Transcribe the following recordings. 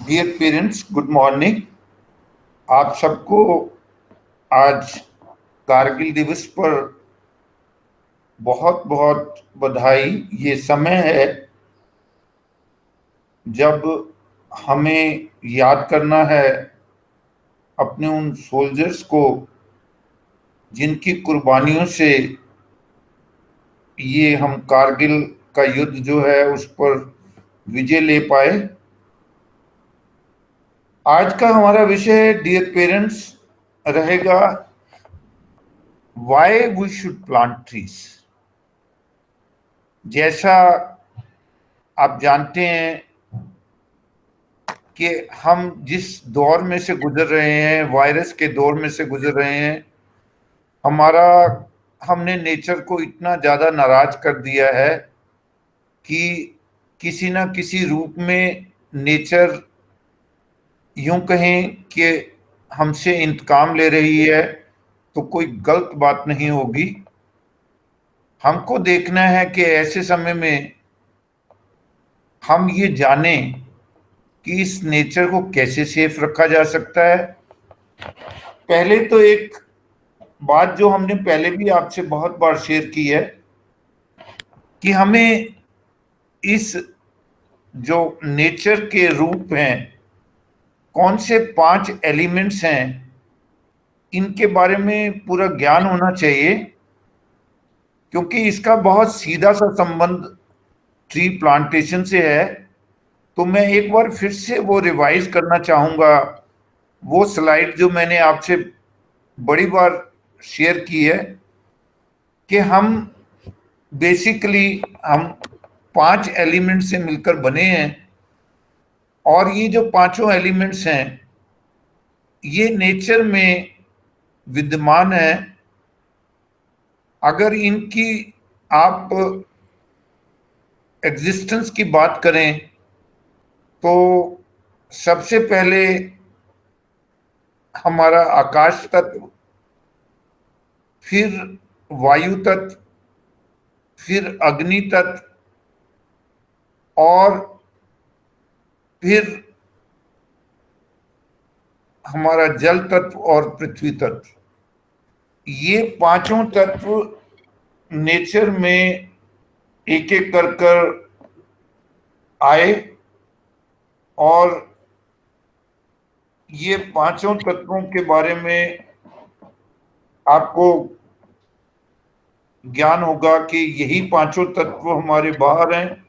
Dear parents, good morning. आप सबको आज कारगिल दिवस पर बहुत बहुत बधाई। ये समय है जब हमें याद करना है अपने उन सोल्जर्स को जिनकी कुर्बानियों से ये हम कारगिल का युद्ध जो है उस पर विजय ले पाए। आज का हमारा विषय डियर पेरेंट्स रहेगा why we should plant trees. जैसा आप जानते हैं कि हम जिस दौर में से गुजर रहे हैं, वायरस के दौर में से गुजर रहे हैं, हमारा हमने नेचर को इतना ज़्यादा नाराज कर दिया है कि किसी ना किसी रूप में नेचर यूं कहें कि हमसे इंतकाम ले रही है तो कोई गलत बात नहीं होगी। हमको देखना है कि ऐसे समय में हम ये जानें कि इस नेचर को कैसे सेफ रखा जा सकता है। पहले तो एक बात जो हमने पहले भी आपसे बहुत बार शेयर की है कि हमें इस जो नेचर के रूप हैं, कौन से 5 एलिमेंट्स हैं, इनके बारे में पूरा ज्ञान होना चाहिए, क्योंकि इसका बहुत सीधा सा संबंध ट्री प्लांटेशन से है। तो मैं एक बार फिर से वो रिवाइज करना चाहूँगा, वो स्लाइड जो मैंने आपसे बड़ी बार शेयर की है कि हम बेसिकली हम 5 एलिमेंट से मिलकर बने हैं, और ये जो पांचों एलिमेंट्स हैं ये नेचर में विद्यमान है। अगर इनकी आप एग्जिस्टेंस की बात करें तो सबसे पहले हमारा आकाश तत्व, फिर वायु तत्व, फिर अग्नि तत्व, और फिर हमारा जल तत्व और पृथ्वी तत्व। ये पांचों तत्व नेचर में एक एक कर कर आए, और ये पांचों तत्वों के बारे में आपको ज्ञान होगा कि यही पांचों तत्व हमारे बाहर हैं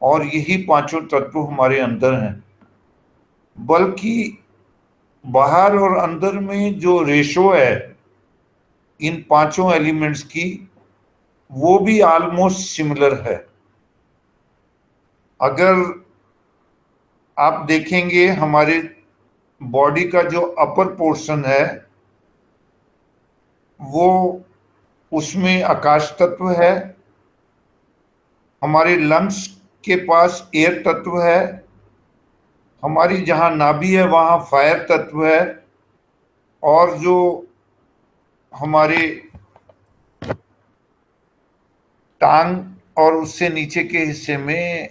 और यही पांचों तत्व हमारे अंदर हैं। बल्कि बाहर और अंदर में जो रेशो है इन पांचों एलिमेंट्स की, वो भी ऑलमोस्ट सिमिलर है। अगर आप देखेंगे हमारे बॉडी का जो अपर पोर्शन है वो, उसमें आकाश तत्व है, हमारे लंग्स के पास एयर तत्व है, हमारी जहाँ नाभि है वहाँ फायर तत्व है, और जो हमारे टांग और उससे नीचे के हिस्से में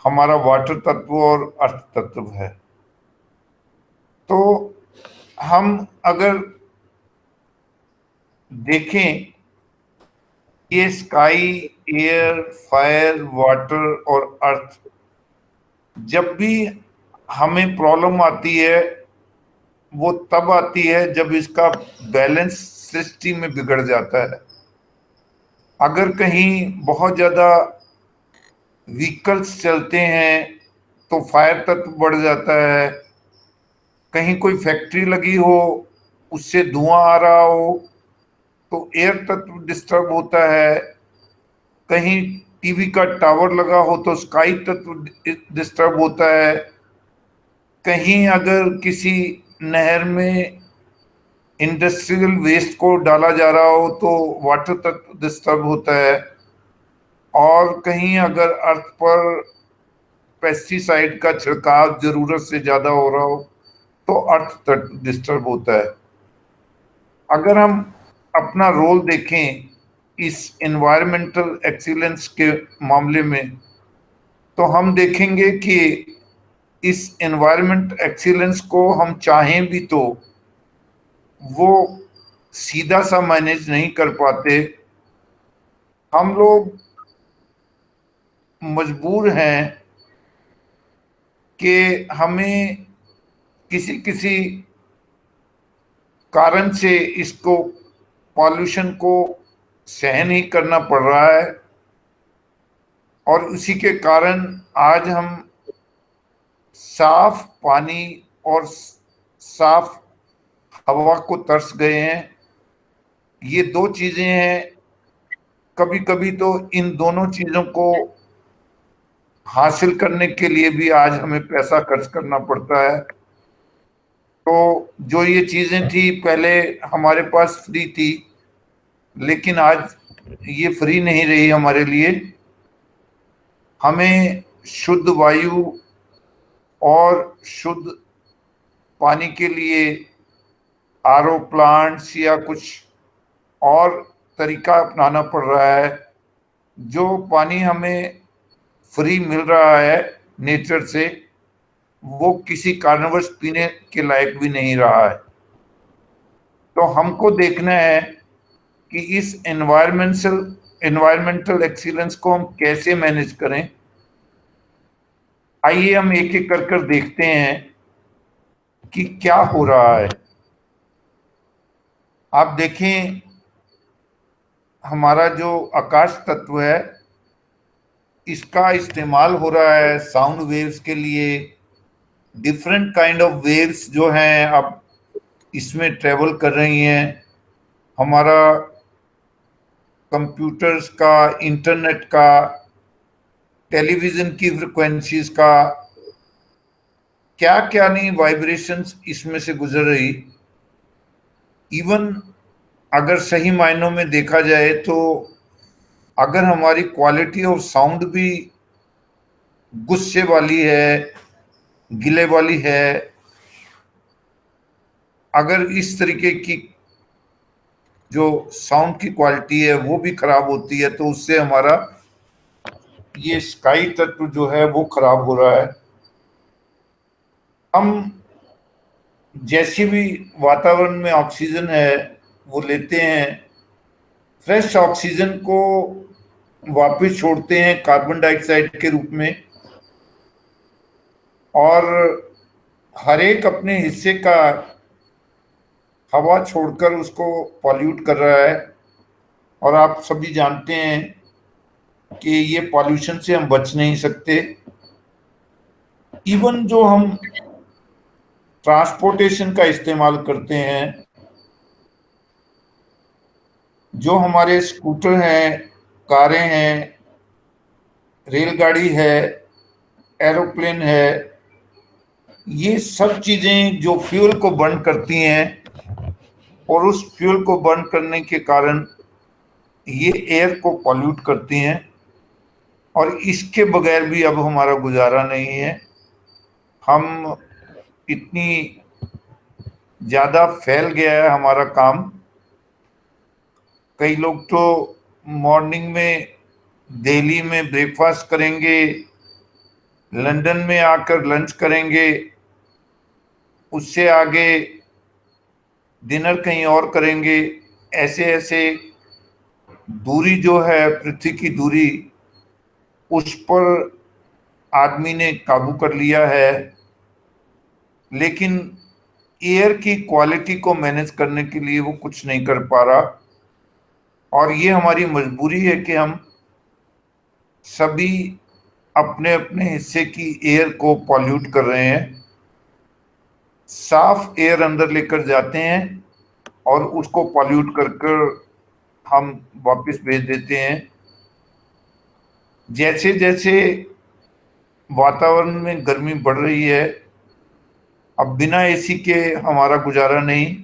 हमारा वाटर तत्व और अर्थ तत्व है। तो हम अगर देखें, ये स्काई, एयर, फायर, वाटर और अर्थ, जब भी हमें प्रॉब्लम आती है वो तब आती है जब इसका बैलेंस सृष्टि में बिगड़ जाता है। अगर कहीं बहुत ज़्यादा व्हीकल्स चलते हैं तो फायर तत्व बढ़ जाता है, कहीं कोई फैक्ट्री लगी हो उससे धुआं आ रहा हो तो एयर तत्व डिस्टर्ब होता है, कहीं टीवी का टावर लगा हो तो स्काई तत्व डिस्टर्ब होता है, कहीं अगर किसी नहर में इंडस्ट्रियल वेस्ट को डाला जा रहा हो तो वाटर तत्व डिस्टर्ब होता है, और कहीं अगर अर्थ पर पेस्टिसाइड का छिड़काव जरूरत से ज्यादा हो रहा हो तो अर्थ तत्व डिस्टर्ब होता है। अगर हम अपना रोल देखें इस एनवायरमेंटल एक्सीलेंस के मामले में तो हम देखेंगे कि इस एनवायरनमेंट एक्सीलेंस को हम चाहें भी तो वो सीधा सा मैनेज नहीं कर पाते। हम लोग मजबूर हैं कि हमें किसी किसी कारण से इसको पॉल्यूशन को सहन ही करना पड़ रहा है, और उसी के कारण आज हम साफ पानी और साफ हवा को तरस गए हैं। ये दो चीजें हैं। कभी कभी तो इन दोनों चीजों को हासिल करने के लिए भी आज हमें पैसा खर्च करना पड़ता है। तो जो ये चीजें थी पहले हमारे पास फ्री थी, लेकिन आज ये फ्री नहीं रही हमारे लिए। हमें शुद्ध वायु और शुद्ध पानी के लिए आरओ प्लांट्स या कुछ और तरीका अपनाना पड़ रहा है। जो पानी हमें फ्री मिल रहा है नेचर से, वो किसी कारणवश पीने के लायक भी नहीं रहा है। तो हमको देखना है कि इस एनवायरमेंटल एक्सीलेंस को हम कैसे मैनेज करें। आइए हम एक एक कर देखते हैं कि क्या हो रहा है। आप देखें, हमारा जो आकाश तत्व है इसका इस्तेमाल हो रहा है साउंड वेव्स के लिए। डिफरेंट काइंड ऑफ वेव्स जो हैं अब इसमें ट्रेवल कर रही हैं। हमारा कंप्यूटर्स का, इंटरनेट का, टेलीविजन की फ्रिक्वेंसीज का, क्या क्या नहीं वाइब्रेशंस इसमें से गुजर रही। इवन अगर सही मायनों में देखा जाए तो अगर हमारी क्वालिटी ऑफ साउंड भी गुस्से वाली है, गिले वाली है, अगर इस तरीके की जो साउंड की क्वालिटी है वो भी खराब होती है, तो उससे हमारा ये स्काई तत्व जो है वो खराब हो रहा है। हम जैसी भी वातावरण में ऑक्सीजन है वो लेते हैं, फ्रेश ऑक्सीजन को वापस छोड़ते हैं कार्बन डाइऑक्साइड के रूप में, और हर एक अपने हिस्से का हवा छोड़कर उसको पॉल्यूट कर रहा है। और आप सभी जानते हैं कि ये पॉल्यूशन से हम बच नहीं सकते। इवन जो हम ट्रांसपोर्टेशन का इस्तेमाल करते हैं, जो हमारे स्कूटर हैं, कारें हैं, रेलगाड़ी है, एरोप्लेन है, ये सब चीजें जो फ्यूल को बर्न करती हैं और उस फ्यूल को बर्न करने के कारण ये एयर को पॉल्यूट करती हैं, और इसके बगैर भी अब हमारा गुजारा नहीं है। हम इतनी ज्यादा फैल गया है हमारा काम। कई लोग तो मॉर्निंग में दिल्ली में ब्रेकफास्ट करेंगे, लंदन में आकर लंच करेंगे, उससे आगे डिनर कहीं और करेंगे। ऐसे ऐसे दूरी जो है, पृथ्वी की दूरी, उस पर आदमी ने काबू कर लिया है। लेकिन एयर की क्वालिटी को मैनेज करने के लिए वो कुछ नहीं कर पा रहा, और ये हमारी मजबूरी है कि हम सभी अपने अपने हिस्से की एयर को पॉल्यूट कर रहे हैं। साफ एयर अंदर लेकर जाते हैं और उसको पॉल्यूट कर कर हम वापस भेज देते हैं। जैसे जैसे वातावरण में गर्मी बढ़ रही है, अब बिना एसी के हमारा गुजारा नहीं,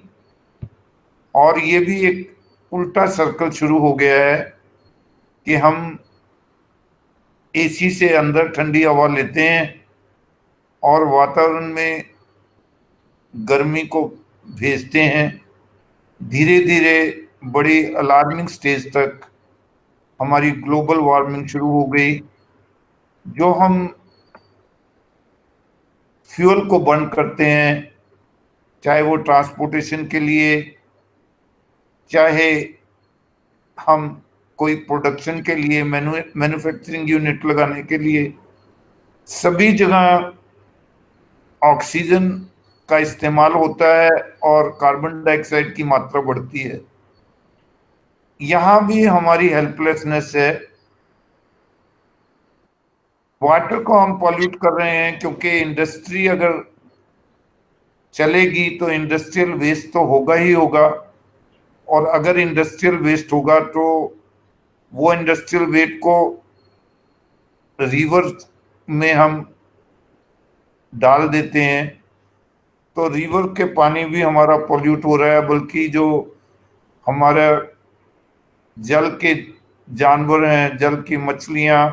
और ये भी एक उल्टा सर्कल शुरू हो गया है कि हम एसी से अंदर ठंडी हवा लेते हैं और वातावरण में गर्मी को भेजते हैं। धीरे धीरे बड़ी अलार्मिंग स्टेज तक हमारी ग्लोबल वार्मिंग शुरू हो गई। जो हम फ्यूल को बर्न करते हैं, चाहे वो ट्रांसपोर्टेशन के लिए, चाहे हम कोई प्रोडक्शन के लिए, मैन्युफैक्चरिंग यूनिट लगाने के लिए, सभी जगह ऑक्सीजन का इस्तेमाल होता है और कार्बन डाइऑक्साइड की मात्रा बढ़ती है। यहां भी हमारी हेल्पलेसनेस है। वाटर को हम पॉल्यूट कर रहे हैं क्योंकि इंडस्ट्री अगर चलेगी तो इंडस्ट्रियल वेस्ट तो होगा ही होगा, और अगर इंडस्ट्रियल वेस्ट होगा तो वो इंडस्ट्रियल वेस्ट को रिवर में हम डाल देते हैं, तो रिवर के पानी भी हमारा पॉल्यूट हो रहा है, बल्कि जो हमारा जल के जानवर हैं, जल की मछलियां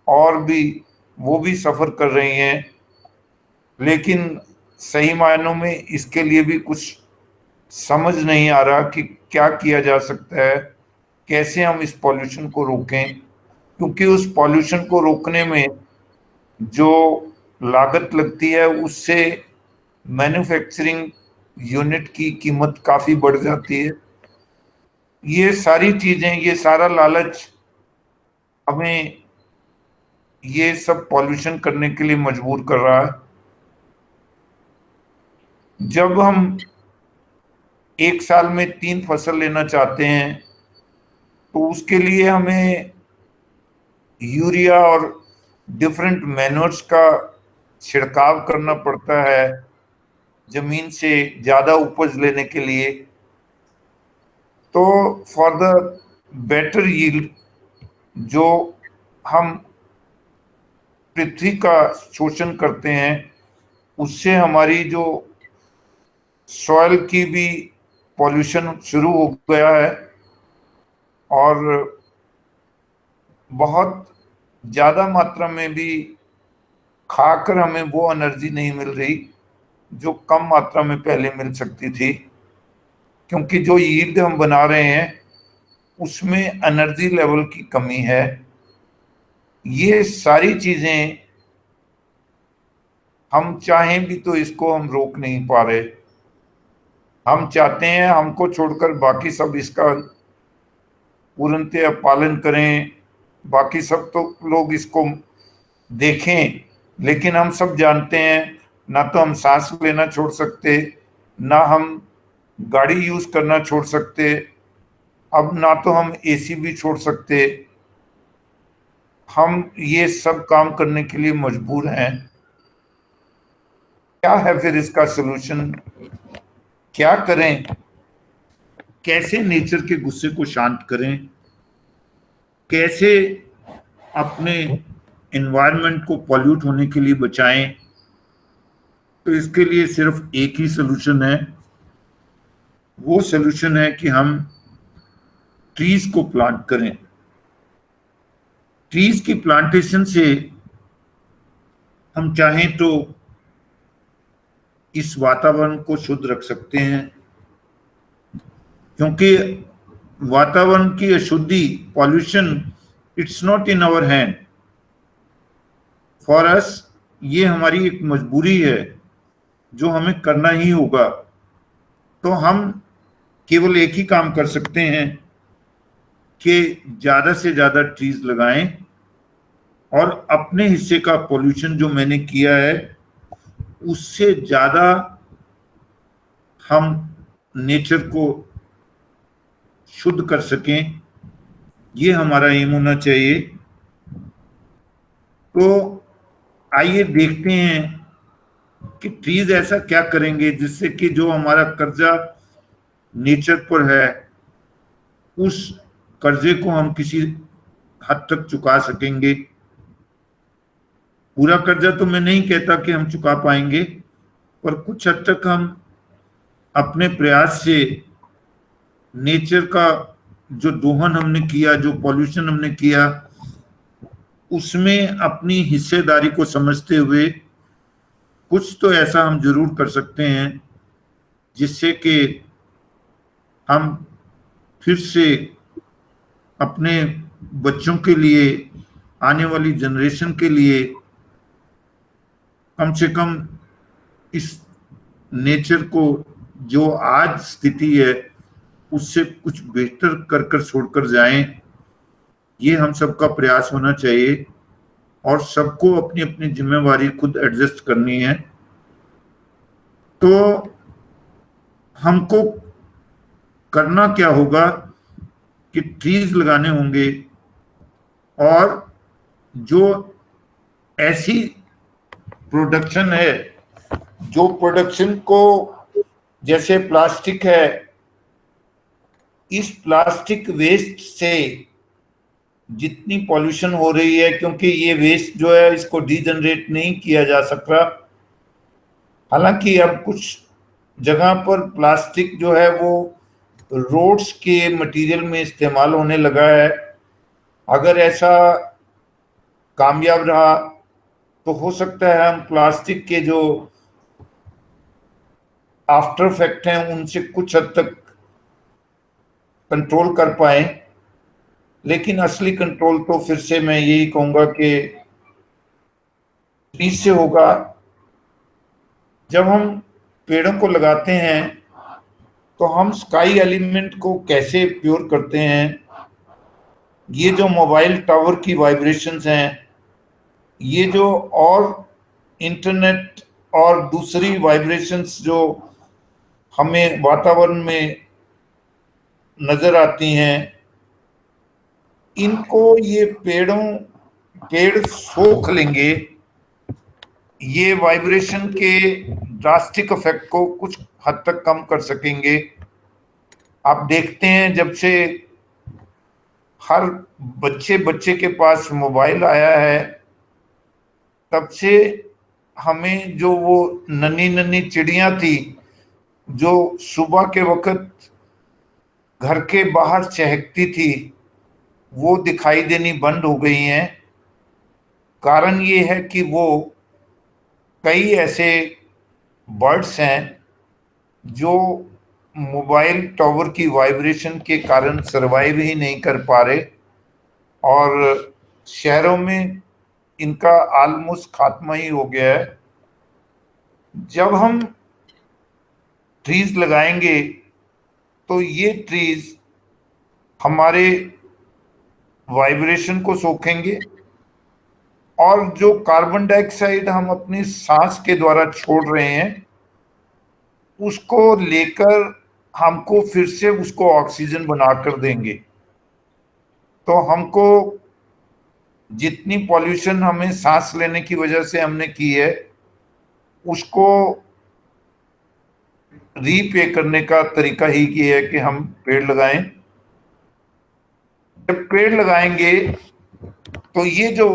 और भी, वो भी सफर कर रही हैं। लेकिन सही मायनों में इसके लिए भी कुछ समझ नहीं आ रहा कि क्या किया जा सकता है, कैसे हम इस पॉल्यूशन को रोकें, क्योंकि उस पॉल्यूशन को रोकने में जो लागत लगती है उससे मैन्युफैक्चरिंग यूनिट की कीमत काफी बढ़ जाती है। ये सारी चीजें, ये सारा लालच हमें ये सब पॉल्यूशन करने के लिए मजबूर कर रहा है। जब हम एक साल में 3 फसल लेना चाहते हैं तो उसके लिए हमें यूरिया और डिफरेंट मैन्योर्स का छिड़काव करना पड़ता है जमीन से ज्यादा उपज लेने के लिए। तो फॉर द बेटर यील्ड, जो हम पृथ्वी का शोषण करते हैं, उससे हमारी जो सॉइल की भी पॉल्यूशन शुरू हो गया है, और बहुत ज्यादा मात्रा में भी खाकर हमें वो एनर्जी नहीं मिल रही जो कम मात्रा में पहले मिल सकती थी, क्योंकि जो यील्ड हम बना रहे हैं उसमें एनर्जी लेवल की कमी है। ये सारी चीजें हम चाहें भी तो इसको हम रोक नहीं पा रहे। हम चाहते हैं हमको छोड़कर बाकी सब इसका पूर्णतः पालन करें, बाकी सब तो लोग इसको देखें, लेकिन हम सब जानते हैं ना तो हम सांस लेना छोड़ सकते, ना हम गाड़ी यूज करना छोड़ सकते, अब ना तो हम एसी भी छोड़ सकते। हम ये सब काम करने के लिए मजबूर हैं। क्या है फिर इसका सलूशन? क्या करें? कैसे नेचर के गुस्से को शांत करें? कैसे अपने एनवायरनमेंट को पॉल्यूट होने के लिए बचाएं? तो इसके लिए सिर्फ एक ही सलूशन है। वो सलूशन है कि हम ट्रीज को प्लांट करें। ट्रीज की प्लांटेशन से हम चाहें तो इस वातावरण को शुद्ध रख सकते हैं, क्योंकि वातावरण की अशुद्धि, pollution, it's not in our hand, for us. ये हमारी एक मजबूरी है जो हमें करना ही होगा। तो हम केवल एक ही काम कर सकते हैं कि ज्यादा से ज्यादा ट्रीज लगाएं, और अपने हिस्से का पॉल्यूशन जो मैंने किया है उससे ज्यादा हम नेचर को शुद्ध कर सकें, ये हमारा एम होना चाहिए। तो आइए देखते हैं कि ट्रीज ऐसा क्या करेंगे जिससे कि जो हमारा कर्जा नेचर पर है उस कर्जे को हम किसी हद तक चुका सकेंगे। पूरा कर्जा तो मैं नहीं कहता कि हम चुका पाएंगे, पर कुछ हद तक हम अपने प्रयास से नेचर का जो दोहन हमने किया, जो पॉल्यूशन हमने किया, उसमें अपनी हिस्सेदारी को समझते हुए कुछ तो ऐसा हम जरूर कर सकते हैं जिससे कि हम फिर से अपने बच्चों के लिए, आने वाली जनरेशन के लिए कम से कम इस नेचर को जो आज स्थिति है उससे कुछ बेहतर कर कर छोड़कर जाएं, ये हम सबका प्रयास होना चाहिए। और सबको अपनी अपनी जिम्मेवारी खुद एडजस्ट करनी है। तो हमको करना क्या होगा कि ट्रीज लगाने होंगे, और जो ऐसी प्रोडक्शन है, जो प्रोडक्शन को, जैसे प्लास्टिक है, इस प्लास्टिक वेस्ट से जितनी पॉल्यूशन हो रही है, क्योंकि ये वेस्ट जो है इसको डीजनरेट नहीं किया जा सकता। हालांकि अब कुछ जगह पर प्लास्टिक जो है वो रोड्स के मटेरियल में इस्तेमाल होने लगा है। अगर ऐसा कामयाब रहा तो हो सकता है हम प्लास्टिक के जो आफ्टर इफेक्ट हैं उनसे कुछ हद तक कंट्रोल कर पाए। लेकिन असली कंट्रोल तो फिर से मैं यही कहूंगा कि ट्रीज से होगा। जब हम पेड़ों को लगाते हैं तो हम स्काई एलिमेंट को कैसे प्योर करते हैं। ये जो मोबाइल टावर की वाइब्रेशंस हैं, ये जो और इंटरनेट और दूसरी वाइब्रेशंस जो हमें वातावरण में नजर आती हैं, इनको ये पेड़ सोख लेंगे। ये वाइब्रेशन के ड्रास्टिक इफेक्ट को कुछ हद तक कम कर सकेंगे। आप देखते हैं जब से हर बच्चे बच्चे के पास मोबाइल आया है, तब से हमें जो वो नन्ही नन्ही चिड़ियां थी जो सुबह के वक्त घर के बाहर चहकती थी, वो दिखाई देनी बंद हो गई हैं। कारण ये है कि वो कई ऐसे बर्ड्स हैं जो मोबाइल टावर की वाइब्रेशन के कारण सरवाइव ही नहीं कर पा रहे, और शहरों में इनका ऑलमोस्ट खात्मा ही हो गया है। जब हम ट्रीज लगाएंगे तो ये ट्रीज हमारे वाइब्रेशन को सोखेंगे, और जो कार्बन डाइऑक्साइड हम अपनी सांस के द्वारा छोड़ रहे हैं उसको लेकर हमको फिर से उसको ऑक्सीजन बनाकर देंगे। तो हमको जितनी पॉल्यूशन हमें सांस लेने की वजह से हमने की है, उसको रीपे करने का तरीका ही ये है कि हम पेड़ लगाएं। जब पेड़ लगाएंगे तो ये जो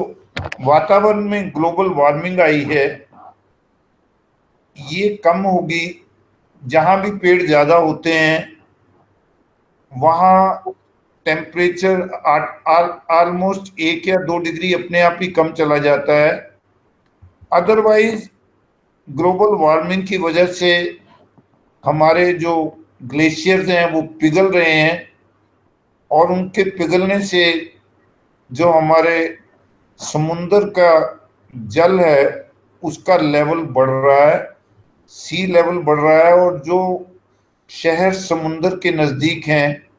वातावरण में ग्लोबल वार्मिंग आई है ये कम होगी। जहां भी पेड़ ज्यादा होते हैं वहां टेम्परेचर ऑलमोस्ट 1 या 2 डिग्री अपने आप ही कम चला जाता है। अदरवाइज ग्लोबल वार्मिंग की वजह से हमारे जो ग्लेशियर्स हैं वो पिघल रहे हैं, और उनके पिघलने से जो हमारे समुंदर का जल है उसका लेवल बढ़ रहा है, सी लेवल बढ़ रहा है, और जो शहर समुंदर के नजदीक हैं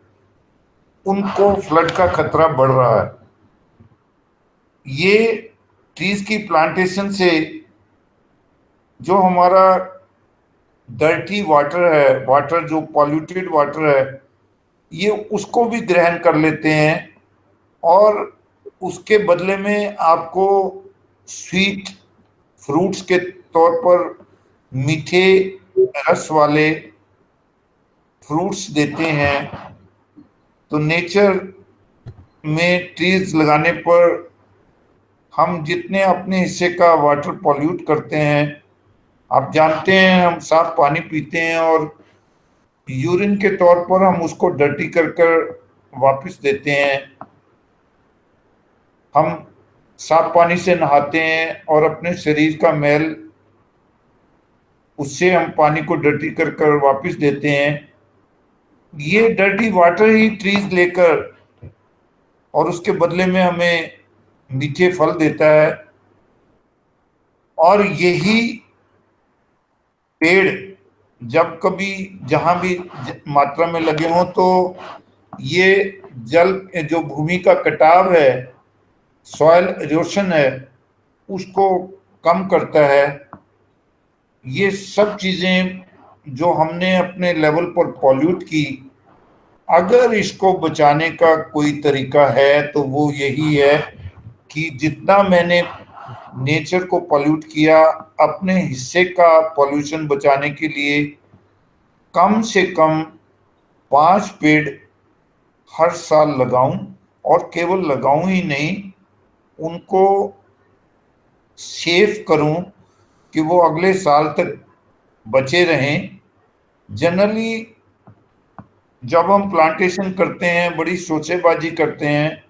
उनको फ्लड का खतरा बढ़ रहा है। ये ट्रीज की प्लांटेशन से जो हमारा डर्टी वाटर है, वाटर जो पॉल्यूटेड वाटर है, ये उसको भी ग्रहण कर लेते हैं, और उसके बदले में आपको स्वीट फ्रूट्स के तौर पर मीठे रस वाले फ्रूट्स देते हैं। तो नेचर में ट्रीज लगाने पर हम जितने अपने हिस्से का वाटर पॉल्यूट करते हैं, आप जानते हैं हम साफ पानी पीते हैं और यूरिन के तौर पर हम उसको डर्टी कर कर वापस देते हैं। हम साफ पानी से नहाते हैं और अपने शरीर का मैल उससे हम पानी को डर्टी कर कर वापस देते हैं। ये डर्टी वाटर ही ट्रीज लेकर और उसके बदले में हमें मीठे फल देता है, और यही पेड़ जब कभी जहां भी मात्रा में लगे हों तो ये जल जो भूमि का कटाव है, सॉइल इरोशन है, उसको कम करता है। ये सब चीजें जो हमने अपने लेवल पर पॉल्यूट की, अगर इसको बचाने का कोई तरीका है तो वो यही है कि जितना मैंने नेचर को पॉल्यूट किया, अपने हिस्से का पॉल्यूशन बचाने के लिए कम से कम 5 पेड़ हर साल लगाऊं। और केवल लगाऊं ही नहीं, उनको सेव करूं कि वो अगले साल तक बचे रहें। जनरली जब हम प्लांटेशन करते हैं, बड़ी सोचेबाजी करते हैं,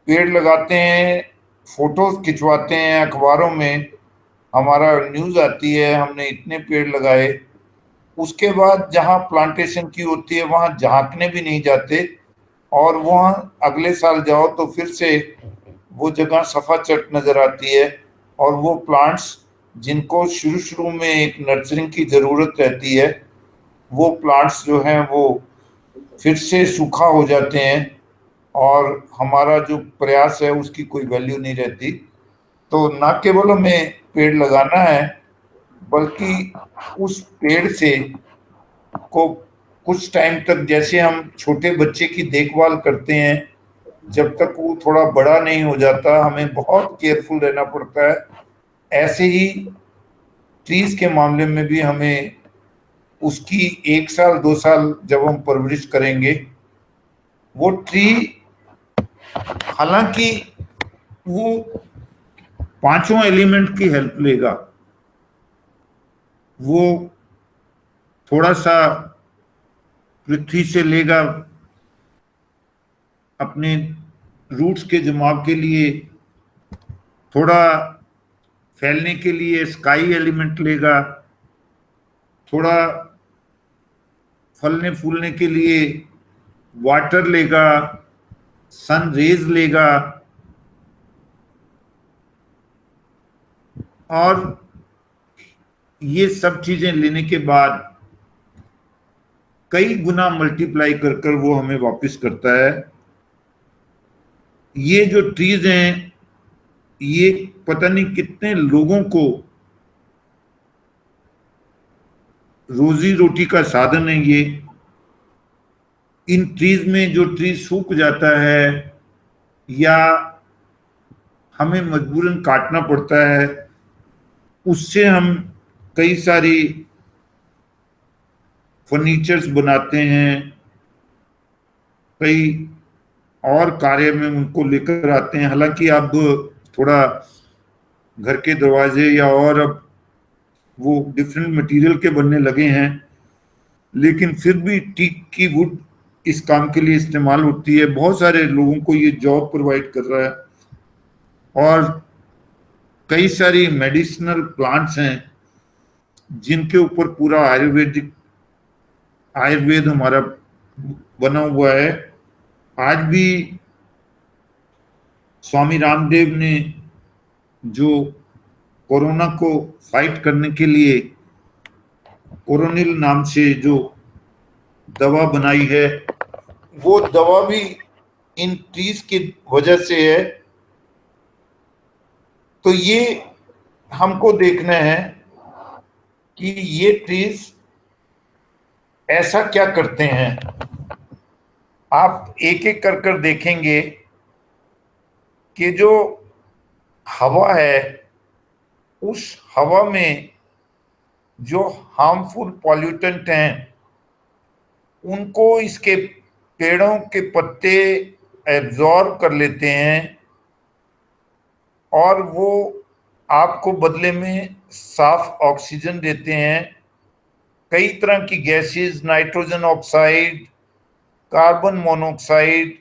पेड़ लगाते हैं, फोटोज खिंचवाते हैं, अखबारों में हमारा न्यूज़ आती है हमने इतने पेड़ लगाए। उसके बाद जहाँ प्लांटेशन की होती है वहाँ झांकने भी नहीं जाते, और वहाँ अगले साल जाओ तो फिर से वो जगह सफाचट नजर आती है। और वो प्लांट्स जिनको शुरू शुरू में एक नर्सरिंग की जरूरत रहती है, वो प्लांट्स जो हैं वो फिर से सूखा हो जाते हैं, और हमारा जो प्रयास है उसकी कोई वैल्यू नहीं रहती। तो ना केवल हमें पेड़ लगाना है, बल्कि उस पेड़ से को कुछ टाइम तक, जैसे हम छोटे बच्चे की देखभाल करते हैं, जब तक वो थोड़ा बड़ा नहीं हो जाता हमें बहुत केयरफुल रहना पड़ता है, ऐसे ही ट्रीज के मामले में भी हमें उसकी 1 साल 2 साल जब हम परवरिश करेंगे, वो ट्री हालांकि वो पांचों एलिमेंट की हेल्प लेगा। वो थोड़ा सा पृथ्वी से लेगा अपने रूट्स के जमाव के लिए, थोड़ा फैलने के लिए स्काई एलिमेंट लेगा, थोड़ा फलने फूलने के लिए वाटर लेगा, सन रेज लेगा, और ये सब चीजें लेने के बाद कई गुना मल्टीप्लाई कर कर वो हमें वापस करता है। ये जो ट्रीज हैं, ये पता नहीं कितने लोगों को रोजी रोटी का साधन है। ये इन ट्रीज में जो ट्री सूख जाता है या हमें मजबूरन काटना पड़ता है, उससे हम कई सारी फर्नीचर्स बनाते हैं, कई और कार्य में उनको लेकर आते हैं। हालांकि अब थोड़ा घर के दरवाजे या और अब वो डिफरेंट मटेरियल के बनने लगे हैं, लेकिन फिर भी टीक की वुड इस काम के लिए इस्तेमाल होती है। बहुत सारे लोगों को ये जॉब प्रोवाइड कर रहा है, और कई सारी मेडिसिनल प्लांट्स हैं जिनके ऊपर पूरा आयुर्वेद हमारा बना हुआ है। आज भी स्वामी रामदेव ने जो कोरोना को फाइट करने के लिए कोरोनिल नाम से जो दवा बनाई है, वो दवा भी इन ट्रीज की वजह से है। तो ये हमको देखना है कि ये ट्रीज ऐसा क्या करते हैं। आप एक एक कर कर देखेंगे कि जो हवा है, उस हवा में जो हार्मफुल पॉल्यूटेंट हैं, उनको इसके पेड़ों के पत्ते एब्जॉर्ब कर लेते हैं, और वो आपको बदले में साफ ऑक्सीजन देते हैं। कई तरह की gases, nitrogen oxide, carbon monoxide,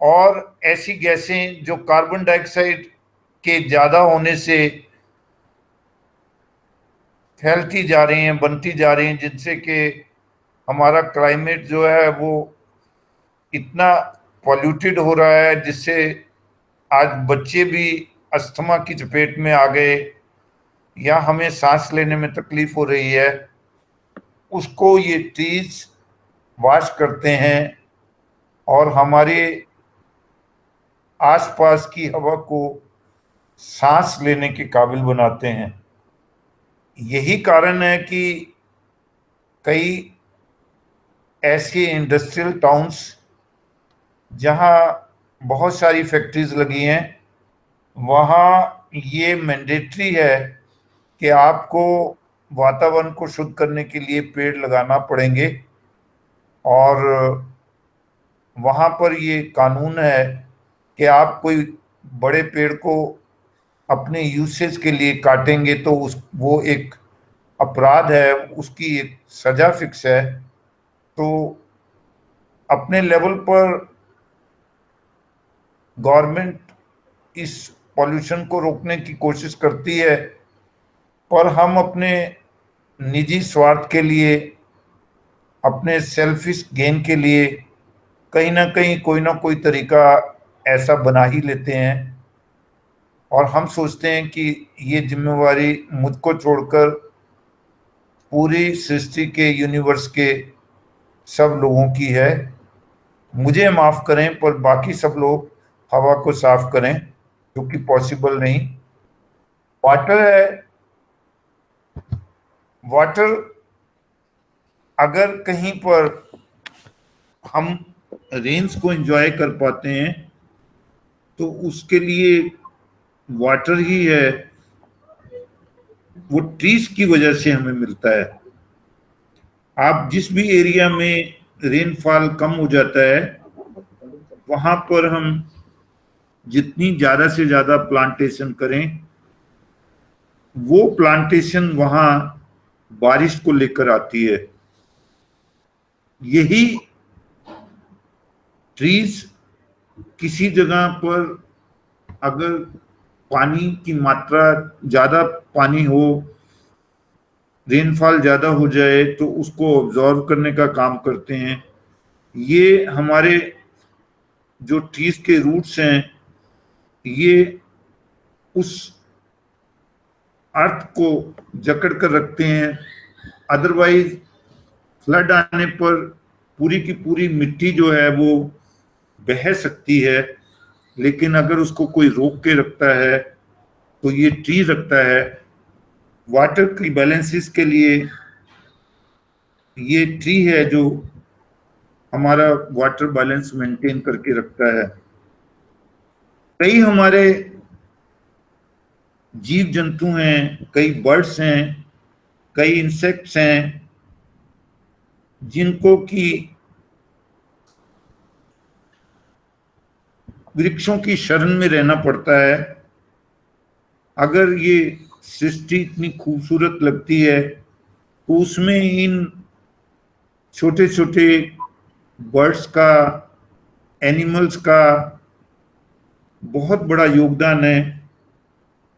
और ऐसी गैसें जो कार्बन डाइऑक्साइड के ज़्यादा होने से फैलती जा रही हैं, बनती जा रही हैं, जिनसे कि हमारा क्लाइमेट जो है वो इतना पॉल्यूटेड हो रहा है, जिससे आज बच्चे भी अस्थमा की चपेट में आ गए। या हमें सांस लेने में तकलीफ हो रही है, उसको ये ट्रीज वॉश करते हैं और हमारे आसपास की हवा को सांस लेने के काबिल बनाते हैं। यही कारण है कि कई ऐसे इंडस्ट्रियल टाउन्स जहां बहुत सारी फैक्ट्रीज लगी हैं, वहां ये मैंडेटरी है कि आपको वातावरण को शुद्ध करने के लिए पेड़ लगाना पड़ेंगे। और वहां पर ये कानून है कि आप कोई बड़े पेड़ को अपने यूसेज के लिए काटेंगे तो उस वो एक अपराध है, उसकी एक सजा फिक्स है। तो अपने लेवल पर गवर्नमेंट इस पॉल्यूशन को रोकने की कोशिश करती है, पर हम अपने निजी स्वार्थ के लिए, अपने सेल्फिश गेन के लिए कहीं ना कोई तरीका ऐसा बना ही लेते हैं। और हम सोचते हैं कि ये जिम्मेवारी मुझको छोड़कर पूरी सृष्टि के, यूनिवर्स के सब लोगों की है। मुझे माफ करें, पर बाकी सब लोग हवा को साफ करें, जो कि पॉसिबल नहीं। वाटर है, वाटर अगर कहीं पर हम रेन्स को एंजॉय कर पाते हैं तो उसके लिए वाटर ही है, वो ट्रीज की वजह से हमें मिलता है। आप जिस भी एरिया में रेनफॉल कम हो जाता है, वहां पर हम जितनी ज्यादा से ज्यादा प्लांटेशन करें, वो प्लांटेशन वहां बारिश को लेकर आती है। यही ट्रीज किसी जगह पर अगर पानी की मात्रा, ज्यादा पानी हो, रेनफॉल ज्यादा हो जाए, तो उसको ऑब्जॉर्व करने का काम करते हैं। ये हमारे जो ट्रीज के रूट्स हैं, ये उस अर्थ को जकड़ कर रखते हैं। अदरवाइज फ्लड आने पर पूरी की पूरी मिट्टी जो है वो बह सकती है, लेकिन अगर उसको कोई रोक के रखता है तो ये ट्री रखता है। वाटर की बैलेंसेस के लिए ये ट्री है जो हमारा वाटर बैलेंस मेंटेन करके रखता है। कई हमारे जीव जंतु हैं, कई बर्ड्स हैं, कई इंसेक्ट्स हैं, जिनको कि वृक्षों की शरण में रहना पड़ता है। अगर ये सृष्टि इतनी खूबसूरत लगती है तो उसमें इन छोटे छोटे बर्ड्स का, एनिमल्स का बहुत बड़ा योगदान है।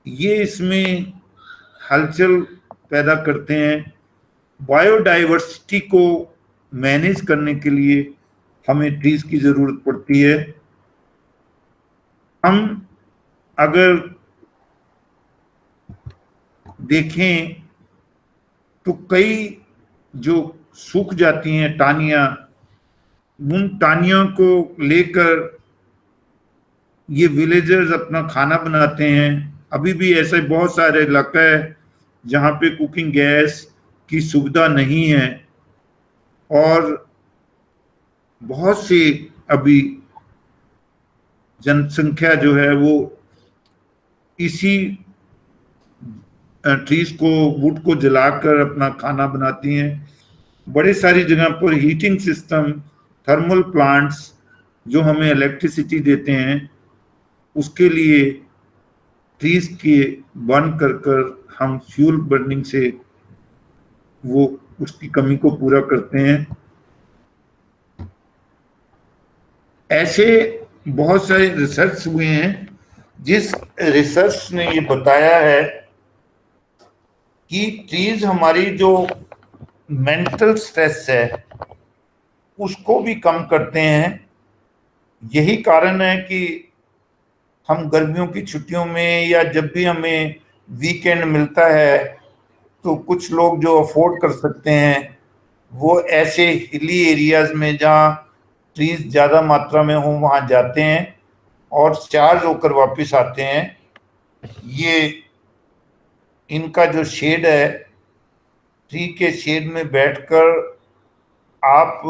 ये इसमें हलचल पैदा करते हैं। बायोडाइवर्सिटी को मैनेज करने के लिए हमें ट्रीज की जरूरत पड़ती है। हम अगर देखें तो कई जो सूख जाती हैं टानियां, उन टानियों को लेकर ये विलेजर्स अपना खाना बनाते हैं। अभी भी ऐसे बहुत सारे इलाका है जहाँ पे कुकिंग गैस की सुविधा नहीं है, और बहुत सी अभी जनसंख्या जो है वो इसी ट्रीज को, वुड को जलाकर अपना खाना बनाती हैं। बड़े सारी जगह पर हीटिंग सिस्टम, थर्मल प्लांट्स जो हमें इलेक्ट्रिसिटी देते हैं, उसके लिए ट्रीज के बर्न कर कर हम फ्यूल बर्निंग से वो उसकी कमी को पूरा करते हैं। ऐसे बहुत सारे रिसर्च हुए हैं जिस रिसर्च ने ये बताया है कि ट्रीज हमारी जो मेंटल स्ट्रेस है उसको भी कम करते हैं। यही कारण है कि हम गर्मियों की छुट्टियों में या जब भी हमें वीकेंड मिलता है तो कुछ लोग जो अफोर्ड कर सकते हैं वो ऐसे हिली एरियाज में जहाँ ट्रीज ज़्यादा मात्रा में हों वहाँ जाते हैं और चार्ज होकर वापस आते हैं। ये इनका जो शेड है, ट्री के शेड में बैठकर आप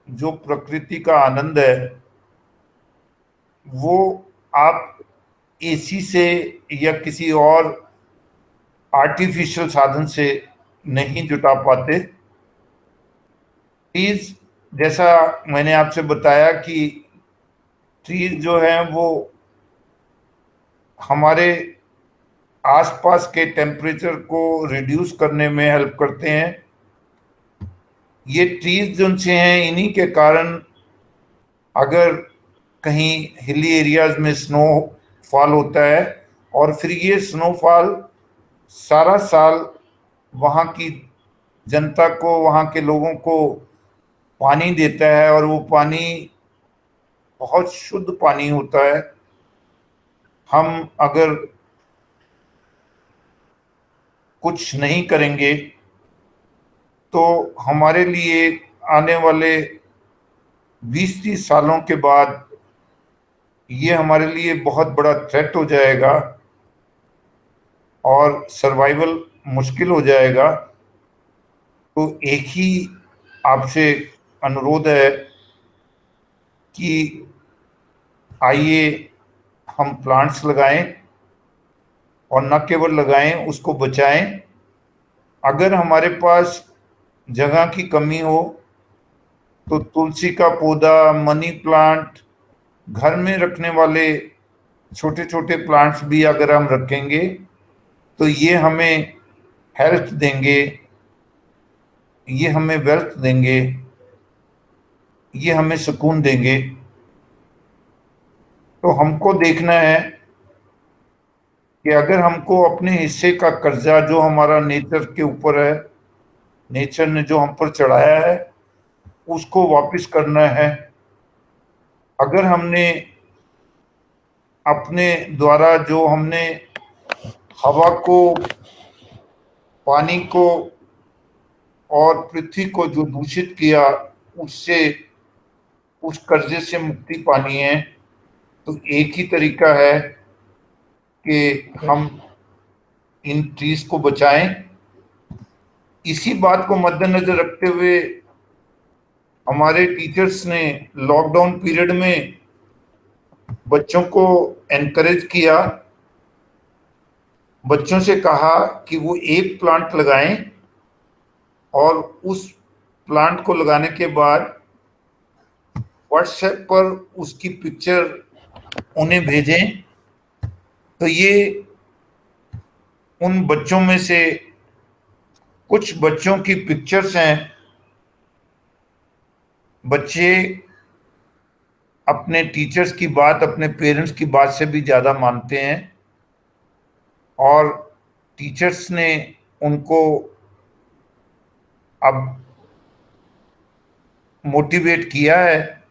जो प्रकृति का आनंद है वो आप एसी से या किसी और आर्टिफिशियल साधन से नहीं जुटा पाते। ट्रीज, जैसा मैंने आपसे बताया कि ट्रीज जो हैं वो हमारे आसपास के टेम्परेचर को रिड्यूस करने में हेल्प करते हैं। ये ट्रीज जो से हैं इन्हीं के कारण अगर कहीं हिली एरियाज में स्नो फॉल होता है और फिर ये स्नोफॉल सारा साल वहाँ की जनता को, वहाँ के लोगों को पानी देता है और वो पानी बहुत शुद्ध पानी होता है। हम अगर कुछ नहीं करेंगे तो हमारे लिए आने वाले 20-30 सालों के बाद ये हमारे लिए बहुत बड़ा थ्रेट हो जाएगा और सर्वाइवल मुश्किल हो जाएगा। तो एक ही आपसे अनुरोध है कि आइए हम प्लांट्स लगाएं और न केवल लगाएं, उसको बचाएं। अगर हमारे पास जगह की कमी हो तो तुलसी का पौधा, मनी प्लांट, घर में रखने वाले छोटे छोटे प्लांट्स भी अगर हम रखेंगे तो ये हमें हेल्थ देंगे, ये हमें वेल्थ देंगे, ये हमें सुकून देंगे। तो हमको देखना है कि अगर हमको अपने हिस्से का कर्जा जो हमारा नेचर के ऊपर है, नेचर ने जो हम पर चढ़ाया है, उसको वापस करना है। अगर हमने अपने द्वारा जो हमने हवा को, पानी को और पृथ्वी को जो दूषित किया, उससे, उस कर्जे से मुक्ति पानी है, तो एक ही तरीका है कि हम इन ट्रीज को बचाएं। इसी बात को मद्देनजर रखते हुए हमारे टीचर्स ने लॉकडाउन पीरियड में बच्चों को एनकरेज किया, बच्चों से कहा कि वो एक प्लांट लगाएं और उस प्लांट को लगाने के बाद व्हाट्सएप पर उसकी पिक्चर उन्हें भेजें। तो ये उन बच्चों में से कुछ बच्चों की पिक्चर्स हैं। बच्चे अपने टीचर्स की बात, अपने पेरेंट्स की बात से भी ज़्यादा मानते हैं और टीचर्स ने उनको अब मोटिवेट किया है।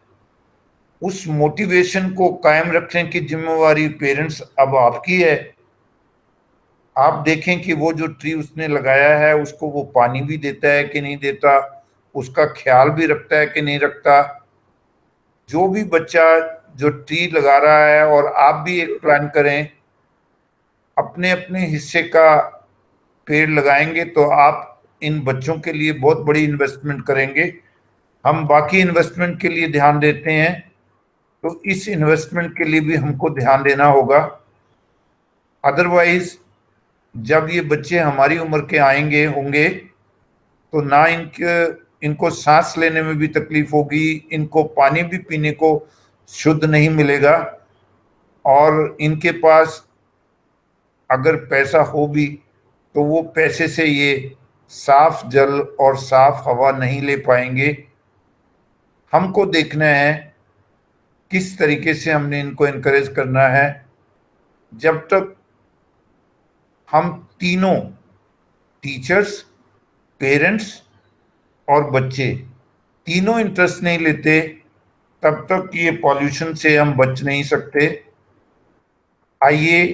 उस मोटिवेशन को कायम रखने की जिम्मेवारी पेरेंट्स अब आपकी है। आप देखें कि वो जो ट्री उसने लगाया है उसको वो पानी भी देता है कि नहीं देता, उसका ख्याल भी रखता है कि नहीं रखता। जो भी बच्चा जो ट्री लगा रहा है, और आप भी एक प्लान करें, अपने अपने हिस्से का पेड़ लगाएंगे तो आप इन बच्चों के लिए बहुत बड़ी इन्वेस्टमेंट करेंगे। हम बाकी इन्वेस्टमेंट के लिए ध्यान देते हैं, तो इस इन्वेस्टमेंट के लिए भी हमको ध्यान देना होगा। अदरवाइज जब ये बच्चे हमारी उम्र के आएंगे होंगे तो ना इनको सांस लेने में भी तकलीफ होगी, इनको पानी भी पीने को शुद्ध नहीं मिलेगा, और इनके पास अगर पैसा हो भी तो वो पैसे से ये साफ जल और साफ हवा नहीं ले पाएंगे। हमको देखना है किस तरीके से हमने इनको एनकरेज करना है। जब तक हम तीनों, टीचर्स, पेरेंट्स और बच्चे, तीनों इंटरेस्ट नहीं लेते, तब तक ये पॉल्यूशन से हम बच नहीं सकते। आइए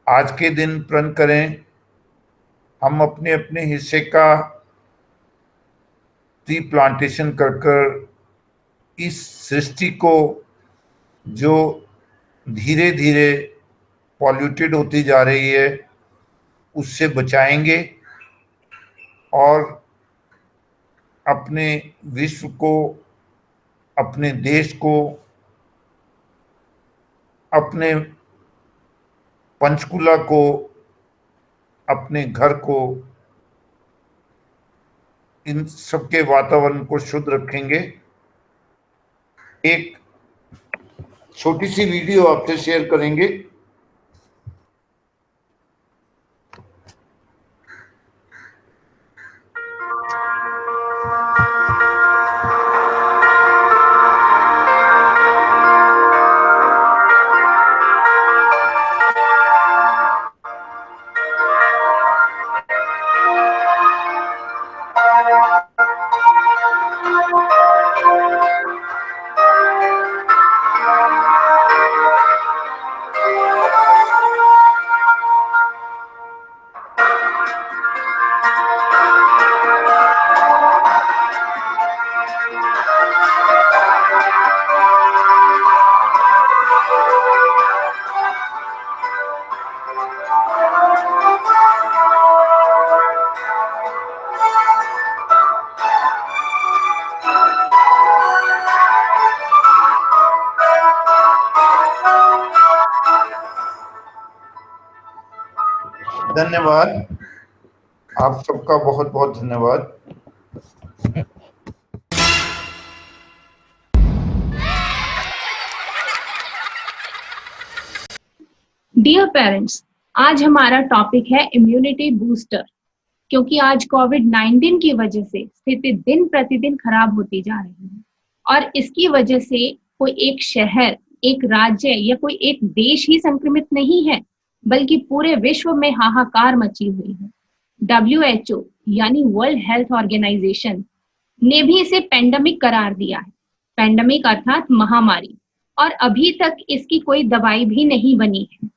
आज के दिन प्रण करें हम अपने अपने हिस्से का ट्री प्लांटेशन कर कर इस सृष्टि को जो धीरे धीरे पॉल्यूटेड होती जा रही है उससे बचाएंगे और अपने विश्व को, अपने देश को, अपने पंचकुला को, अपने घर को, इन सबके वातावरण को शुद्ध रखेंगे। एक छोटी सी वीडियो आपसे शेयर करेंगे। धन्यवाद, आप सबका बहुत बहुत धन्यवाद। डियर पेरेंट्स, आज हमारा टॉपिक है इम्यूनिटी बूस्टर। क्योंकि आज कोविड-19 की वजह से स्थिति दिन प्रतिदिन खराब होती जा रही है और इसकी वजह से कोई एक शहर, एक राज्य या कोई एक देश ही संक्रमित नहीं है, बल्कि पूरे विश्व में हाहाकार मची हुई है। WHO यानी वर्ल्ड हेल्थ ऑर्गेनाइजेशन ने भी इसे पेंडेमिक करार दिया है। पेंडेमिक अर्थात महामारी, और अभी तक इसकी कोई दवाई भी नहीं बनी है।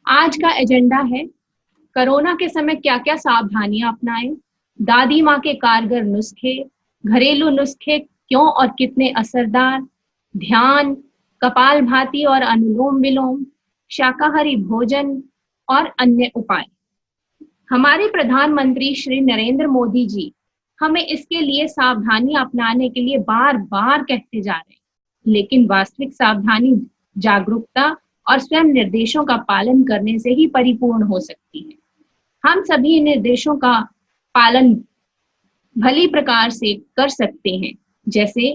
आज का एजेंडा है कोरोना के समय क्या क्या सावधानियां अपनाएं, दादी माँ के कारगर नुस्खे, घरेलू नुस्खे क्यों और कितने असरदार, ध्यान, कपालभाति और अनुलोम विलोम, शाकाहारी भोजन और अन्य उपाय। हमारे प्रधानमंत्री श्री नरेंद्र मोदी जी हमें इसके लिए सावधानियां अपनाने के लिए बार बार कहते जा रहे हैं, लेकिन वास्तविक सावधानी जागरूकता और स्वयं निर्देशों का पालन करने से ही परिपूर्ण हो सकती है। हम सभी निर्देशों का पालन भली प्रकार से कर सकते हैं, जैसे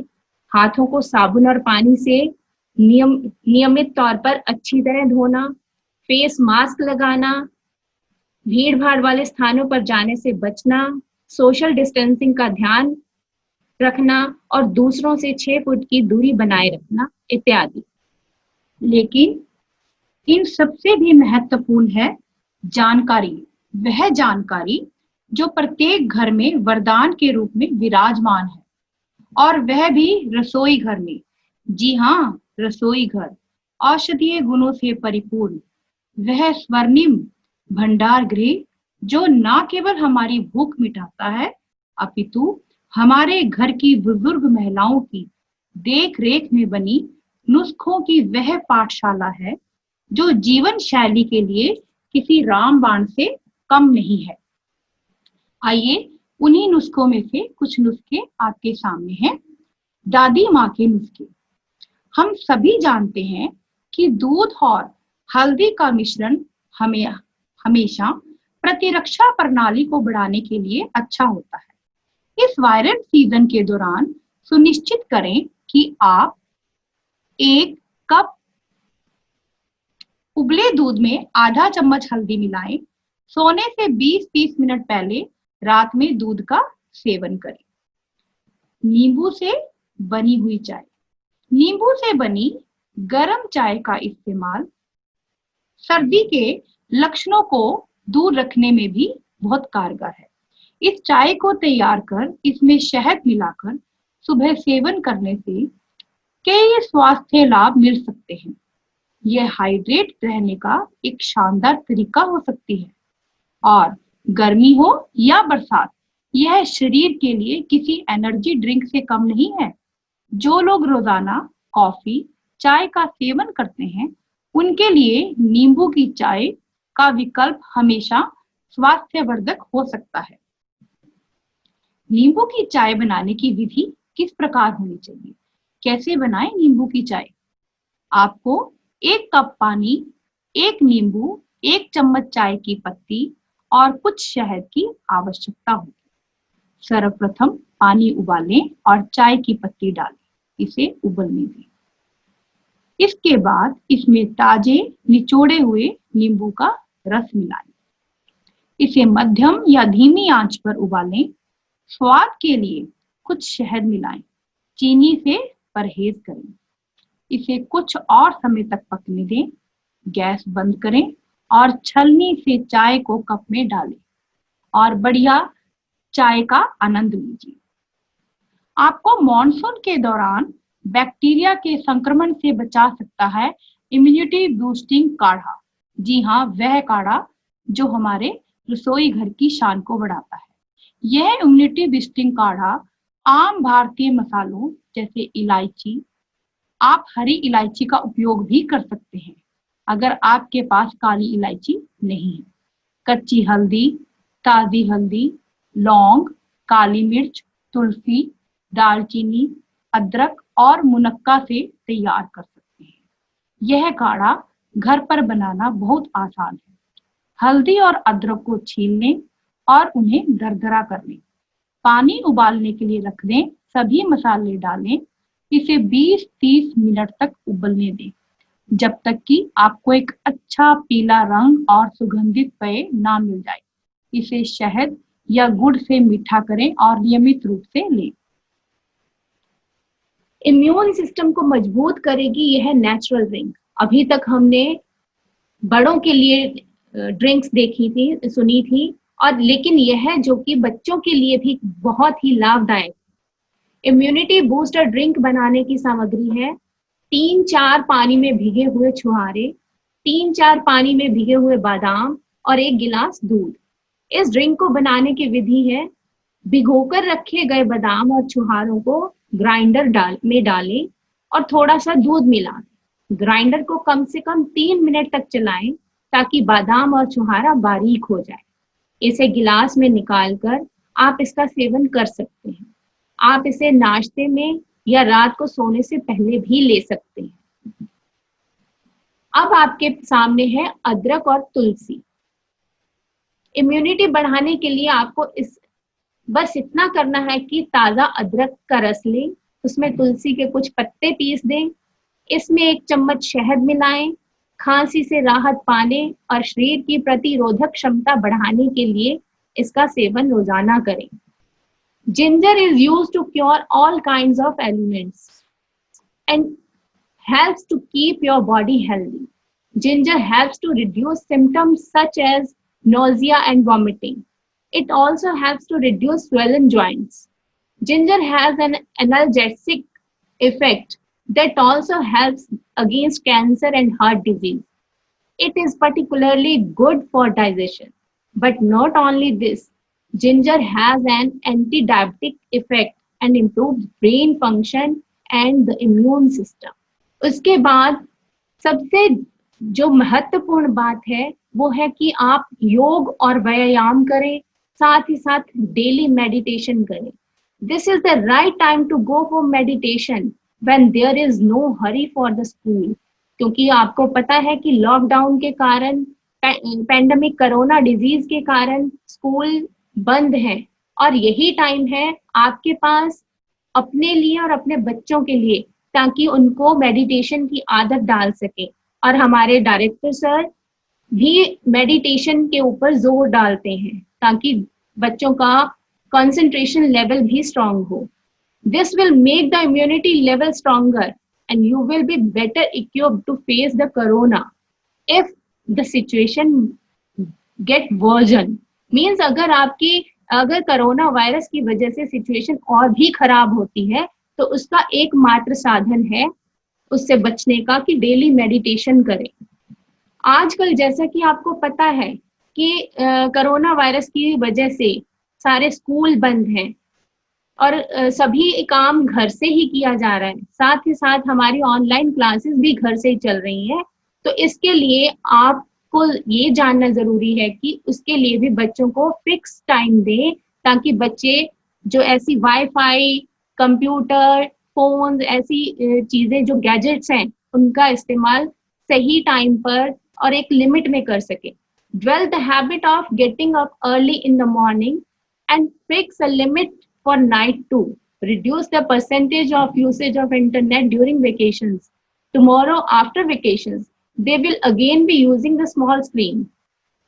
हाथों को साबुन और पानी से नियमित तौर पर अच्छी तरह धोना, फेस मास्क लगाना, भीड़ भाड़ वाले स्थानों पर जाने से बचना, सोशल डिस्टेंसिंग का ध्यान रखना और दूसरों से 6 फुट की दूरी बनाए रखना इत्यादि। लेकिन इन सबसे भी महत्वपूर्ण है जानकारी, वह जानकारी जो प्रत्येक घर में वरदान के रूप में विराजमान है, और वह भी रसोई घर में। जी हाँ, रसोई घर औषधीय गुणों से परिपूर्ण, वह स्वर्णिम भंडार गृह जो न केवल हमारी भूख मिटाता है, अपितु हमारे घर की बुजुर्ग महिलाओं की देख रेख में बनी नुस्खों की वह पाठशाला है जो जीवन शैली के लिए किसी रामबाण से कम नहीं है। आइए उन्हीं नुस्खों में से कुछ नुस्खे आपके सामने हैं। दादी माँ के नुस्खे। हम सभी जानते हैं कि दूध और हल्दी का मिश्रण हमें हमेशा प्रतिरक्षा प्रणाली को बढ़ाने के लिए अच्छा होता है। इस वायरल सीजन के दौरान सुनिश्चित करें कि आप 1 कप उबले दूध में आधा चम्मच हल्दी मिलाएं। सोने से 20-30 मिनट पहले रात में दूध का सेवन करें। नींबू से बनी हुई चाय। नींबू से बनी गर्म चाय का इस्तेमाल सर्दी के लक्षणों को दूर रखने में भी बहुत कारगर है। इस चाय को तैयार कर इसमें शहद मिलाकर सुबह सेवन करने से कई स्वास्थ्य लाभ मिल सकते हैं। यह हाइड्रेट रहने का एक शानदार तरीका हो सकती है। और गर्मी हो या बरसात, यह शरीर के लिए किसी एनर्जी ड्रिंक से कम नहीं है। जो लोग रोजाना कॉफी, चाय का सेवन करते हैं, उनके लिए नींबू की चाय का विकल्प हमेशा स्वास्थ्यवर्धक हो सकता है। नींबू की चाय बनाने की विधि किस प्रकार होनी चाहिए? कैसे बनाएं नींबू की चाय? आपको 1 कप पानी, 1 नींबू, 1 चम्मच चाय की पत्ती और कुछ शहद की आवश्यकता होगी। सर्वप्रथम पानी उबालें और चाय की पत्ती डालें, इसे उबलने दें। इसके बाद इसमें ताजे निचोड़े हुए नींबू का रस मिलाएं। इसे मध्यम या धीमी आंच पर उबालें। स्वाद के लिए कुछ शहद मिलाएं। चीनी से परहेज करें। इसे कुछ और समय तक पकने दें। गैस बंद करें और छलनी से चाय को कप में डालें और बढ़िया चाय का आनंद लीजिए। आपको मॉनसून के दौरान बैक्टीरिया के संक्रमण से बचा सकता है इम्यूनिटी बूस्टिंग काढ़ा। जी हाँ, वह काढ़ा जो हमारे रसोई घर की शान को बढ़ाता है। यह इम्यूनिटी बूस्टिंग काढ़ा आम भारतीय मसालों जैसे इलायची, आप हरी इलायची का उपयोग भी कर सकते हैं अगर आपके पास काली इलायची नहीं है। कच्ची हल्दी, ताजी हल्दी, लौंग, काली मिर्च, तुलसी, दालचीनी, अदरक और मुनक्का से तैयार कर सकते हैं। यह काढ़ा घर पर बनाना बहुत आसान है। हल्दी और अदरक को छील लें और उन्हें दरदरा कर लें। पानी उबालने के लिए रख दें। सभी मसाले डालें। इसे 20-30 मिनट तक उबलने दें, जब तक कि आपको एक अच्छा पीला रंग और सुगंधित पेय ना मिल जाए। इसे शहद या गुड़ से मीठा करें और नियमित रूप से लें। इम्यून सिस्टम को मजबूत करेगी यह नेचुरल ड्रिंक। अभी तक हमने बड़ों के लिए ड्रिंक्स देखी थी, सुनी थी, और लेकिन यह जो कि बच्चों के लिए भी बहुत ही लाभदायक। इम्यूनिटी बूस्टर ड्रिंक बनाने की सामग्री है 3-4 पानी में भीगे हुए छुहारे, 3-4 पानी में भीगे हुए बादाम और 1 गिलास दूध। इस ड्रिंक को बनाने की विधि है, भिगोकर रखे गए बादाम और छुहारों को ग्राइंडर में डालें और थोड़ा सा दूध मिला। ग्राइंडर को कम से कम 3 मिनट तक चलाएं ताकि बादाम और छुहारा बारीक हो जाए। इसे गिलास में निकालकर आप इसका सेवन कर सकते हैं। आप इसे नाश्ते में या रात को सोने से पहले भी ले सकते हैं। अब आपके सामने है अदरक और तुलसी। इम्यूनिटी बढ़ाने के लिए आपको बस इतना करना है कि ताजा अदरक का रस लें, उसमें तुलसी के कुछ पत्ते पीस दें, इसमें 1 चम्मच शहद मिलाएं। खांसी से राहत पाने और शरीर की प्रतिरोधक क्षमता बढ़ाने के लिए इसका सेवन रोजाना करें। Ginger is used to cure all kinds of ailments and helps to keep your body healthy. Ginger helps to reduce symptoms such as nausea and vomiting. It also helps to reduce swollen joints. Ginger has an analgesic effect that also helps against cancer and heart disease. It is particularly good for digestion. But not only this, ginger has an anti-diabetic effect and improves brain function and the immune system. उसके बाद सबसे जो महत्वपूर्ण बात है वो है कि आप योग और व्यायाम करें, साथ ही साथ डेली मेडिटेशन करें। This is the right time to go for meditation when there is no hurry for the school. क्योंकि आपको पता है कि लॉकडाउन के कारण, पैंडेमिक कोरोना डिजीज के कारण स्कूल बंद है और यही टाइम है आपके पास अपने लिए और अपने बच्चों के लिए, ताकि उनको मेडिटेशन की आदत डाल सके। और हमारे डायरेक्टर सर भी मेडिटेशन के ऊपर जोर डालते हैं ताकि बच्चों का कंसंट्रेशन लेवल भी स्ट्रांग हो। This will make the immunity level stronger and you will be better equipped to face the corona if the situation get worsen. Means अगर कोरोना वायरस की वजह से सिचुएशन और भी खराब होती है तो उसका एकमात्र साधन है उससे बचने का कि डेली मेडिटेशन करें। आजकल जैसा कि आपको पता है कि कोरोना वायरस की वजह से सारे स्कूल बंद हैं और सभी काम घर से ही किया जा रहा है, साथ ही साथ हमारी ऑनलाइन क्लासेस भी घर से ही चल रही हैं। तो इसके लिए आपको ये जानना जरूरी है कि उसके लिए भी बच्चों को फिक्स टाइम दें, ताकि बच्चे जो ऐसी वाईफाई, कंप्यूटर, फोन, ऐसी चीजें जो गैजेट्स हैं उनका इस्तेमाल सही टाइम पर और एक लिमिट में कर सके। Develop the habit of getting up early in the morning and fix a limit for night too. Reduce the percentage of usage of internet during vacations. Tomorrow after vacations, they will again be using the small screen.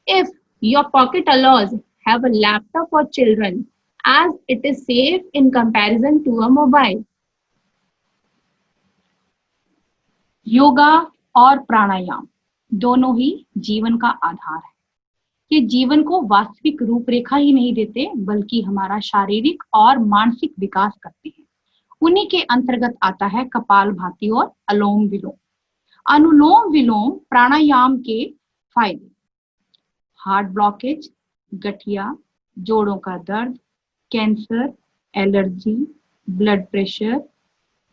If your pocket allows, have a laptop for children, as it is safe in comparison to a mobile. Yoga और प्राणायाम दोनों ही जीवन का आधार है। ये जीवन को वास्तविक रूपरेखा ही नहीं देते, बल्कि हमारा शारीरिक और मानसिक विकास करते हैं। उन्हीं के अंतर्गत आता है कपालभाति और अनुलोम विलोम। अनुलोम विलोम प्राणायाम के फायदे: हार्ट ब्लॉकेज, गठिया, जोड़ों का दर्द, cancer, allergy, blood pressure,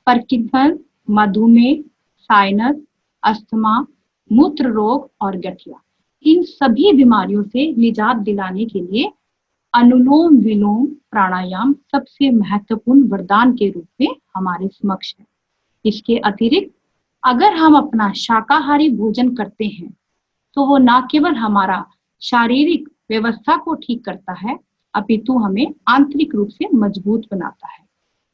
Parkinson, मधुमेह, साइनस, अस्थमा, मूत्र रोग और गठिया, इन सभी बीमारियों से निजात दिलाने के लिए अनुलोम विलोम प्राणायाम सबसे महत्वपूर्ण वरदान के रूप में हमारे समक्ष है। इसके अतिरिक्त अगर हम अपना शाकाहारी भोजन करते हैं तो वो न केवल हमारा शारीरिक व्यवस्था को ठीक करता है, अपितु हमें आंतरिक रूप से मजबूत बनाता है।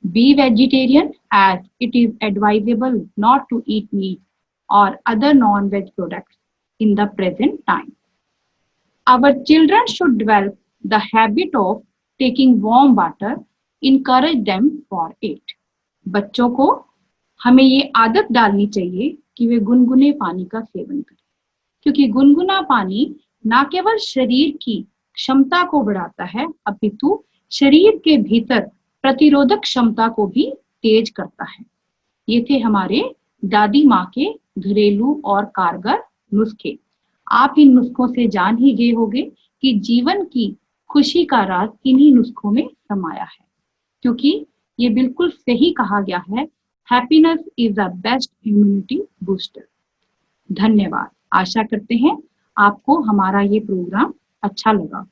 Be vegetarian, as it is advisable not to eat meat or other non-veg products in the present time. Our children should develop the habit of taking warm water, encourage them for it. बच्चों को हमें ये आदत डालनी चाहिए कि वे गुनगुने पानी का सेवन करें, क्योंकि गुनगुना पानी न केवल शरीर की क्षमता को बढ़ाता है, अपितु शरीर के भीतर प्रतिरोधक क्षमता को भी तेज करता है। ये थे हमारे दादी माँ के घरेलू और कारगर नुस्खे। आप इन नुस्खों से जान ही गए होंगे कि जीवन की खुशी का राज इन्हीं नुस्खों में समाया है, क्योंकि ये बिल्कुल सही कहा गया है, happiness is the best immunity booster. धन्यवाद। आशा करते हैं आपको हमारा ये प्रोग्राम अच्छा लगा।